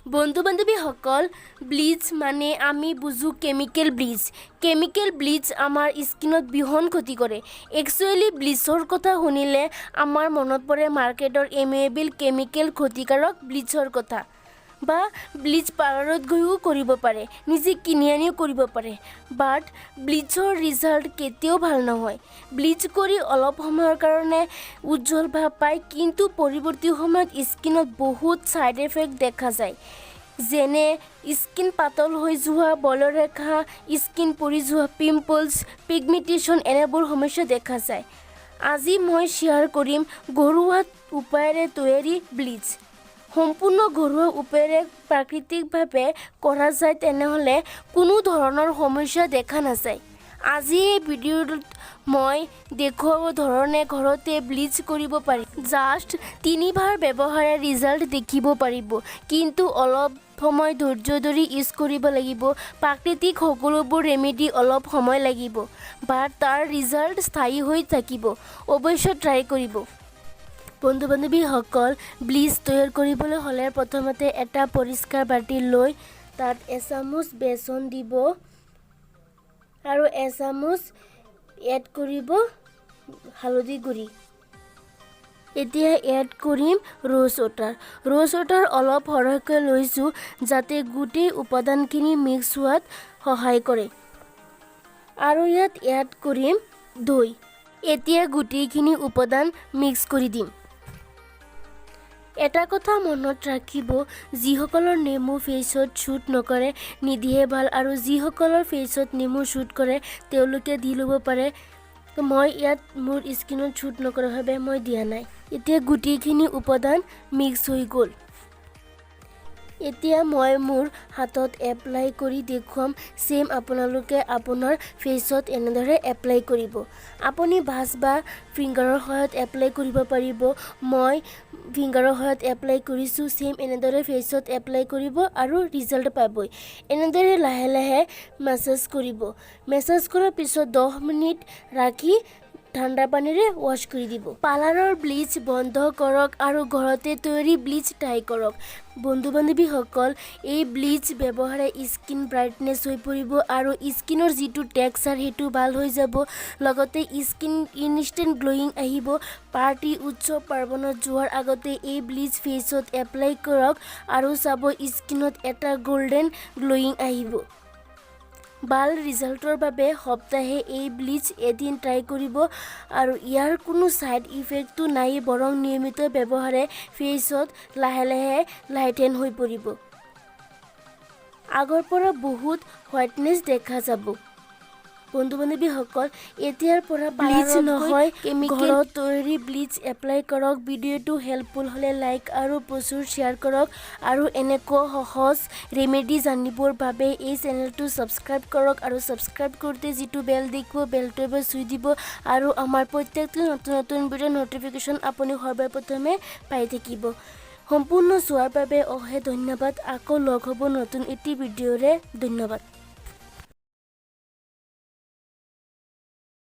বন্ধু বান্ধৱীসকল ব্লিচ মানে আমি বুজো কেমিকেল ব্লিচ। কেমিকেল ব্লিচ আমাৰ স্কিনত বিহন ক্ষতি কৰে। একচুৱেলি ব্লিচৰ কথা শুনিলে আমাৰ মনত পৰে মাৰ্কেটৰ এমেবল কেমিকেল ক্ষতিকাৰক ব্লিচৰ কথা। বা ব্লিচ পাৰ্লাৰত গৈও কৰিব পাৰে, নিজে কিনি আনিও কৰিব পাৰে। বাট ব্লিচৰ ৰিজাল্ট কেতিয়াও ভাল নহয়। ব্লিচ কৰি অলপ সময়ৰ কাৰণে উজ্জ্বল ভাৱ পায়, কিন্তু পৰৱৰ্তী সময়ত স্কিনত বহুত ছাইড এফেক্ট দেখা যায়, যেনে স্কিন পাতল হৈ যোৱা, বলৰেখা, স্কিন পৰি যোৱা, পিম্পলছ, পিগমেণ্টেশ্যন এনেবোৰ সমস্যা দেখা যায়। আজি মই শ্বেয়াৰ কৰিম ঘৰুৱা উপায়েৰে তৈয়াৰী ব্লিচ। সম্পূৰ্ণ ঘৰুৱা উপায়েৰে প্ৰাকৃতিকভাৱে কৰা যায়, তেনেহ'লে কোনো ধৰণৰ সমস্যা দেখা নাযায়। আজি এই ভিডিঅ'টোত মই দেখুওৱা ধৰণে ঘৰতে ব্লিচ কৰিব পাৰি। জাষ্ট 3 বাৰ ব্যৱহাৰে ৰিজাল্ট দেখিব পাৰিব, কিন্তু অলপ সময় ধৈৰ্য ধৰি ইউজ কৰিব লাগিব। প্ৰাকৃতিক সকলোবোৰ ৰেমেডি অলপ সময় লাগিব, বাট তাৰ ৰিজাল্ট স্থায়ী হৈ থাকিব। অৱশ্যে ট্ৰাই কৰিব। বন্ধু বান্ধৱীসকল, ব্লিচ তৈয়াৰ কৰিবলৈ হ'লে প্ৰথমতে এটা পৰিষ্কাৰ বাটি লৈ তাত এচামুচ বেচন দিব আৰু এচামুচ এড কৰিব হালধি গুড়ি। এতিয়া এড কৰিম ৰ'জ ৱাটাৰ। ৰ'জ ৱাটাৰ অলপ সৰহকৈ লৈছোঁ, যাতে গোটেই উপাদানখিনি মিক্স হোৱাত সহায় কৰে। আৰু ইয়াত এড কৰিম দৈ। এতিয়া গোটেইখিনি উপাদান মিক্স কৰি দিম। এটা কথা মনত ৰাখিব, যিসকলৰ নেমু ফেচত শ্বুট নকৰে নিদিয়ে ভাল, আৰু যিসকলৰ ফেচত নেমু শ্বুট কৰে তেওঁলোকে দি ল'ব পাৰে। মই ইয়াত মোৰ স্কিনত শ্বুট নকৰাৰ বাবে মই দিয়া নাই। এতিয়া গোটেইখিনি উপাদান মিক্স হৈ গ'ল। এতিয়া মই মোৰ হাতত এপ্লাই কৰি দেখুৱাম। ছেম আপোনালোকে আপোনাৰ ফেচত এনেদৰে এপ্লাই কৰিব। আপুনি ব্ৰাছ বা ফিংগাৰৰ সহায়ত এপ্লাই কৰিব পাৰিব। মই ফিংগাৰৰ সহায়ত এপ্লাই কৰিছোঁ। ছেম এনেদৰে ফেচত এপ্লাই কৰিব আৰু ৰিজাল্ট পাবই। এনেদৰে লাহে লাহে মাছাজ কৰিব। মাছাজ কৰাৰ পিছত 10 মিনিট ৰাখি ঠাণ্ডা পানীৰে ৱাছ কৰি দিব। পাৰ্লাৰৰ ব্লিচ বন্ধ কৰক আৰু ঘৰতে তৈয়াৰী ব্লিচ ট্ৰাই কৰক। বন্ধু বান্ধৱীসকল, এই ব্লিচ ব্যৱহাৰে স্কিন ব্ৰাইটনেছ হৈ পৰিব আৰু স্কিনৰ যিটো টেক্সচাৰ সেইটো ভাল হৈ যাব। লগতে স্কিন ইনষ্টেণ্ট গ্ল'য়িং আহিব। পাৰ্টি, উৎসৱ পাৰ্বণত যোৱাৰ আগতে এই ব্লিচ ফেচত এপ্লাই কৰক আৰু চাব স্কিনত এটা গল্ডেন গ্ল'য়িং আহিব। ভাল ৰিজাল্টৰ বাবে সপ্তাহে এই ব্লিচ এদিন ট্ৰাই কৰিব, আৰু ইয়াৰ কোনো ছাইড ইফেক্টটো নাই, বৰং নিয়মিত ব্যৱহাৰে ফেচত লাহে লাহে লাইটেন হৈ পৰিব। আগৰ পৰা বহুত হোৱাইটনেছ দেখা যাব। বন্ধু বান্ধৱীসকল, এতিয়াৰ পৰা ব্লিচ নহয় ঘৰত তৈয়াৰী ব্লিচ এপ্লাই কৰক। ভিডিঅ'টো হেল্পফুল হ'লে লাইক আৰু প্ৰচুৰ শ্বেয়াৰ কৰক, আৰু এনেকুৱা সহজ ৰেমেডি জানিবৰ বাবে এই চেনেলটো ছাবস্ক্ৰাইব কৰক, আৰু ছাবস্ক্ৰাইব কৰোঁতে যিটো বেল দেখিব বেলটো এবাৰ চুই দিব, আৰু আমাৰ প্ৰত্যেকটো নতুন নতুন ভিডিঅ'ৰ ন'টিফিকেশ্যন আপুনি সৰ্বপ্ৰথমে পাই থাকিব। সম্পূৰ্ণ চোৱাৰ বাবে অশেষ ধন্যবাদ। আকৌ লগ হ'ব নতুন এটি ভিডিঅ'ৰে। ধন্যবাদ।